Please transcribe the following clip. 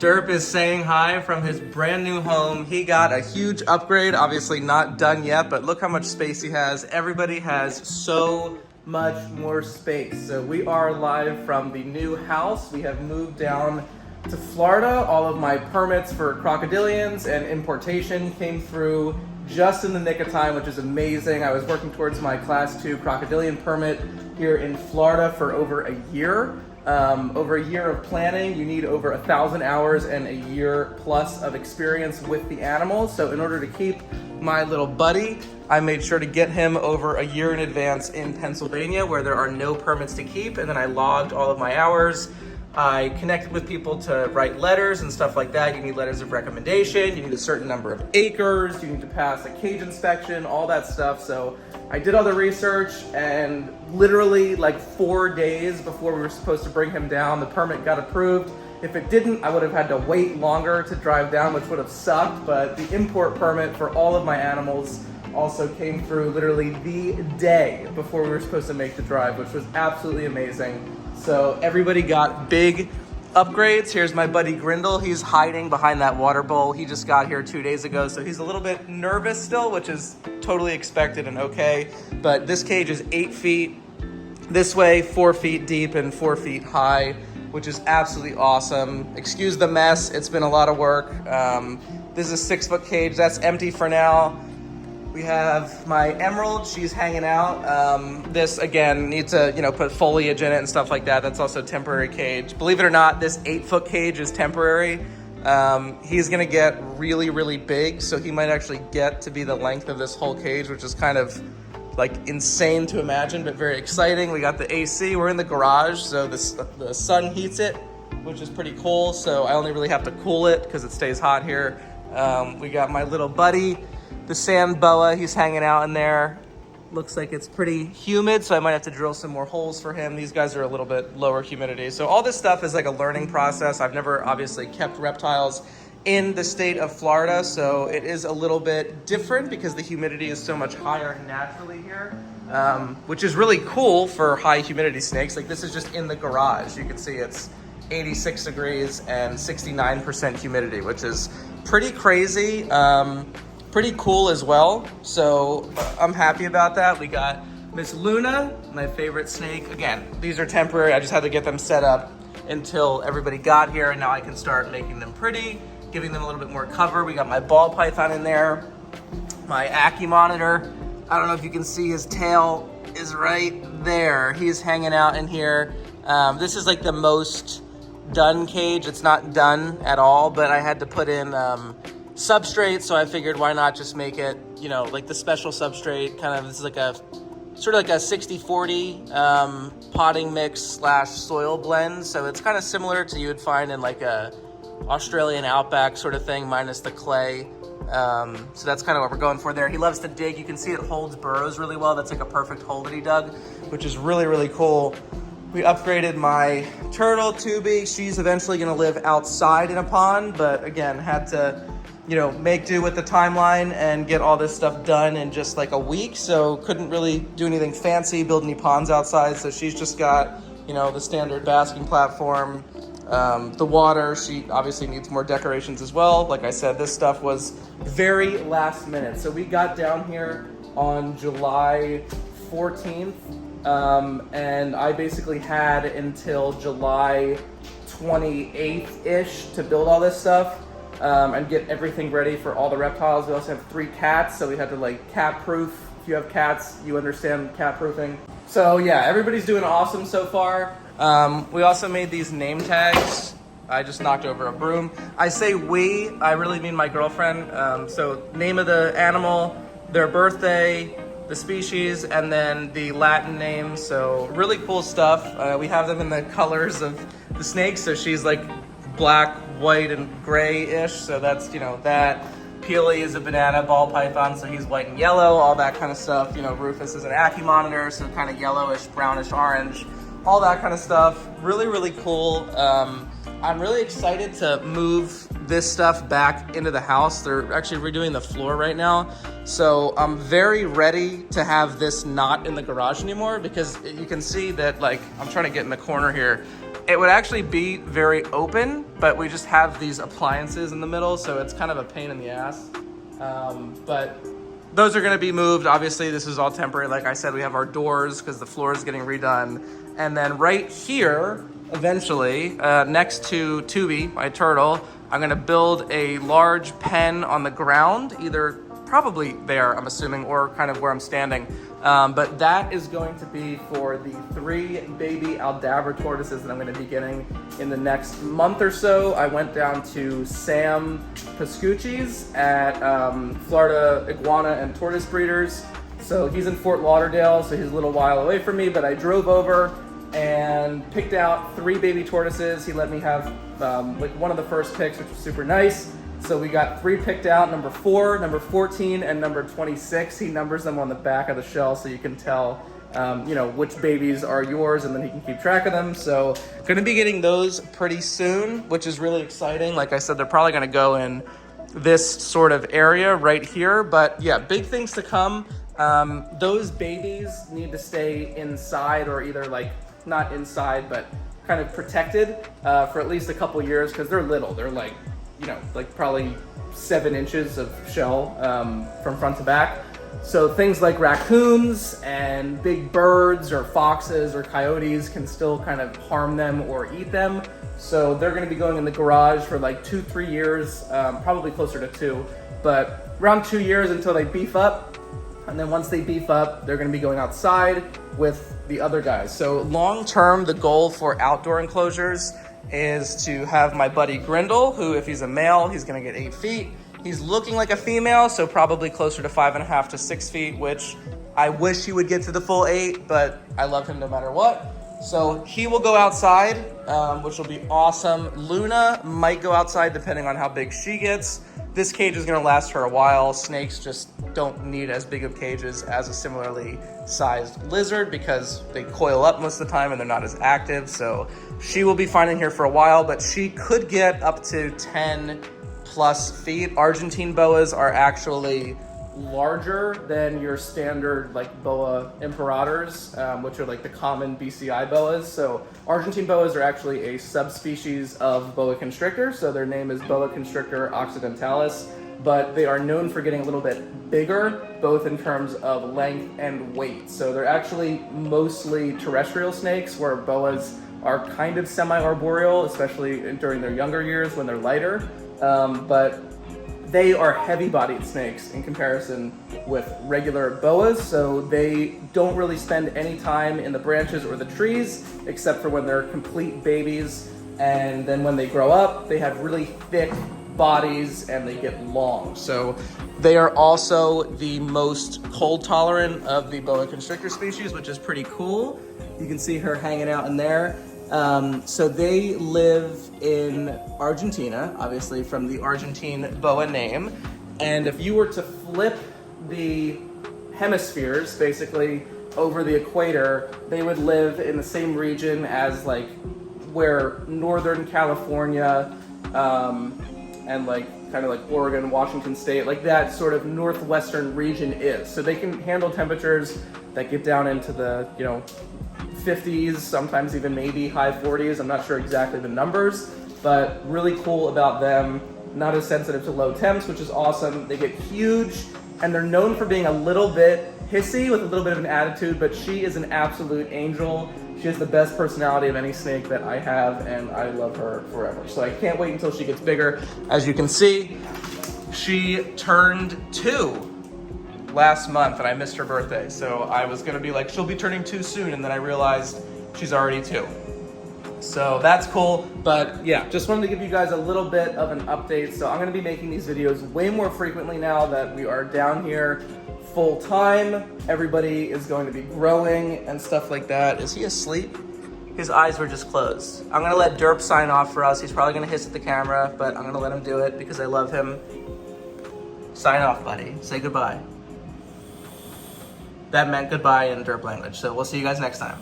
Derp is saying hi from his brand new home. He got a huge upgrade, obviously not done yet, but look how much space he has. Everybody has so much more space. So we are live from the new house. We have moved down to Florida. All of my permits for crocodilians and importation came through just in the nick of time, which is amazing. I was working towards my class 2 crocodilian permit here in Florida for over a year. Over a year of planning, you need over 1,000 hours and a year plus of experience with the animals. So in order to keep my little buddy, I made sure to get him over a year in advance in Pennsylvania, where there are no permits to keep, and then I logged all of my hours. I connected with people to write letters and stuff like that. You need letters of recommendation, you need a certain number of acres, you need to pass a cage inspection, all that stuff. So I did all the research, and literally like 4 days before we were supposed to bring him down, the permit got approved. If it didn't, I would have had to wait longer to drive down, which would have sucked, but the import permit for all of my animals also came through literally the day before we were supposed to make the drive, which was absolutely amazing. So everybody got big upgrades. Here's my buddy Grindle. He's hiding behind that water bowl. He just got here 2 days ago, so he's a little bit nervous still, which is totally expected and okay. But this cage is 8 feet this way, 4 feet deep and 4 feet high, which is absolutely awesome. Excuse the mess. It's been a lot of work. This is a 6-foot cage. That's empty for now. We have my Emerald, she's hanging out. This, again, needs to, put foliage in it and stuff like that. That's also a temporary cage. Believe it or not, this 8-foot cage is temporary. He's gonna get really, really big, so he might actually get to be the length of this whole cage, which is kind of like insane to imagine, but very exciting. We got the AC, we're in the garage, so the sun heats it, which is pretty cool. So I only really have to cool it because it stays hot here. We got my little buddy, the sand boa, he's hanging out in there. Looks like it's pretty humid, so I might have to drill some more holes for him. These guys are a little bit lower humidity. So all this stuff is like a learning process. I've never obviously kept reptiles in the state of Florida, so it is a little bit different because the humidity is so much higher naturally here, which is really cool for high humidity snakes. Like this is just in the garage. You can see it's 86 degrees and 69% humidity, which is pretty crazy. Pretty cool as well, so I'm happy about that. We got Miss Luna, my favorite snake. Again, these are temporary. I just had to get them set up until everybody got here, and now I can start making them pretty, giving them a little bit more cover. We got my ball python in there, my Ackie monitor. I don't know if you can see, his tail is right there. He's hanging out in here. This is like the most done cage. It's not done at all, but I had to put in substrate, so I figured why not just make it, like the special substrate, kind of, this is like a sort of like a 60-40 potting mix / soil blend. So it's kind of similar to you would find in like a Australian outback sort of thing, minus the clay. So that's kind of what we're going for there. He loves to dig. You can see it holds burrows really well. That's like a perfect hole that he dug, which is really, really cool. We upgraded my turtle, Tubi. She's eventually gonna live outside in a pond, but again, had to make do with the timeline and get all this stuff done in just like a week. So couldn't really do anything fancy, build any ponds outside. So she's just got, the standard basking platform, the water. She obviously needs more decorations as well. Like I said, this stuff was very last minute. So we got down here on July 14th. And I basically had until July 28th-ish to build all this stuff. And get everything ready for all the reptiles. We also have 3 cats, so we had to like cat proof. If you have cats, you understand cat proofing. So yeah, everybody's doing awesome so far. We also made these name tags. I just knocked over a broom. I say we, I really mean my girlfriend. So name of the animal, their birthday, the species, and then the Latin name. So really cool stuff. We have them in the colors of the snakes. So she's like black, white, and gray-ish, so that's, that. Peely is a banana ball python, so he's white and yellow, all that kind of stuff. Rufus is an Ackie monitor, so kind of yellowish, brownish, orange, all that kind of stuff. Really, really cool. I'm really excited to move this stuff back into the house. They're actually redoing the floor right now, so I'm very ready to have this not in the garage anymore, because you can see that, like, I'm trying to get in the corner here. it would actually be very open, but we just have these appliances in the middle, so it's kind of a pain in the ass. But those are gonna be moved. Obviously, this is all temporary. Like I said, we have our doors because the floor is getting redone. And then right here, eventually, next to Tubi, my turtle, I'm gonna build a large pen on the ground, either probably there, I'm assuming, or kind of where I'm standing. But that is going to be for the 3 baby Aldabra tortoises that I'm gonna be getting in the next month or so. I went down to Sam Pascucci's at Florida Iguana and Tortoise Breeders. So he's in Fort Lauderdale, so he's a little while away from me, but I drove over and picked out 3 baby tortoises. He let me have like one of the first picks, which was super nice. So we got 3 picked out, number 4, number 14, and number 26. He numbers them on the back of the shell so you can tell, you know, which babies are yours, and then he can keep track of them. So gonna be getting those pretty soon, which is really exciting. Like I said, they're probably gonna go in this sort of area right here, but yeah, big things to come. Those babies need to stay inside, or either like, not inside, but kind of protected for at least a couple years, because they're little. They're like, you know, like probably 7 inches of shell from front to back. So things like raccoons and big birds or foxes or coyotes can still kind of harm them or eat them. So they're gonna be going in the garage for like 2-3 years, probably closer to 2, but around 2 years until they beef up. And then once they beef up, they're gonna be going outside with the other guys. So long term, the goal for outdoor enclosures is to have my buddy Grindle, who, if he's a male, he's gonna get 8 feet. He's looking like a female, so probably closer to 5.5 to 6 feet, which I wish he would get to the full 8, but I love him no matter what. So he will go outside, which will be awesome. Luna might go outside depending on how big she gets. This cage is gonna last for a while. Snakes just don't need as big of cages as a similarly sized lizard because they coil up most of the time and they're not as active. So she will be fine in here for a while, but she could get up to 10 plus feet. Argentine boas are actually larger than your standard like boa imperators, which are like the common BCI boas. So Argentine boas are actually a subspecies of boa constrictor. So their name is Boa constrictor occidentalis, but they are known for getting a little bit bigger, both in terms of length and weight. So they're actually mostly terrestrial snakes, where boas are kind of semi-arboreal, especially during their younger years when they're lighter. But they are heavy-bodied snakes in comparison with regular boas, so they don't really spend any time in the branches or the trees, except for when they're complete babies. And then when they grow up, they have really thick bodies and they get long. So they are also the most cold tolerant of the boa constrictor species, which is pretty cool. You can see her hanging out in there. So they live in Argentina, obviously from the Argentine boa name. And if you were to flip the hemispheres, basically over the equator, they would live in the same region as like where Northern California, and like kind of like Oregon, Washington State, like that sort of northwestern region is. So they can handle temperatures that get down into the, you know, 50s, sometimes even maybe high 40s. I'm not sure exactly the numbers, but really cool about them. Not as sensitive to low temps, which is awesome. They get huge, and they're known for being a little bit hissy with a little bit of an attitude, but she is an absolute angel. She has the best personality of any snake that I have, and I love her forever. So I can't wait until she gets bigger. As you can see, she turned 2 last month, and I missed her birthday. So I was gonna be like, she'll be turning 2 soon, and then I realized she's already 2. So that's cool, but yeah, just wanted to give you guys a little bit of an update. So I'm gonna be making these videos way more frequently now that we are down here full time. Everybody is going to be growing and stuff like that. Is he asleep? His eyes were just closed. I'm gonna let Derp sign off for us. He's probably gonna hiss at the camera, but I'm gonna let him do it because I love him. Sign off, buddy. Say goodbye. That meant goodbye in Derp language. So we'll see you guys next time.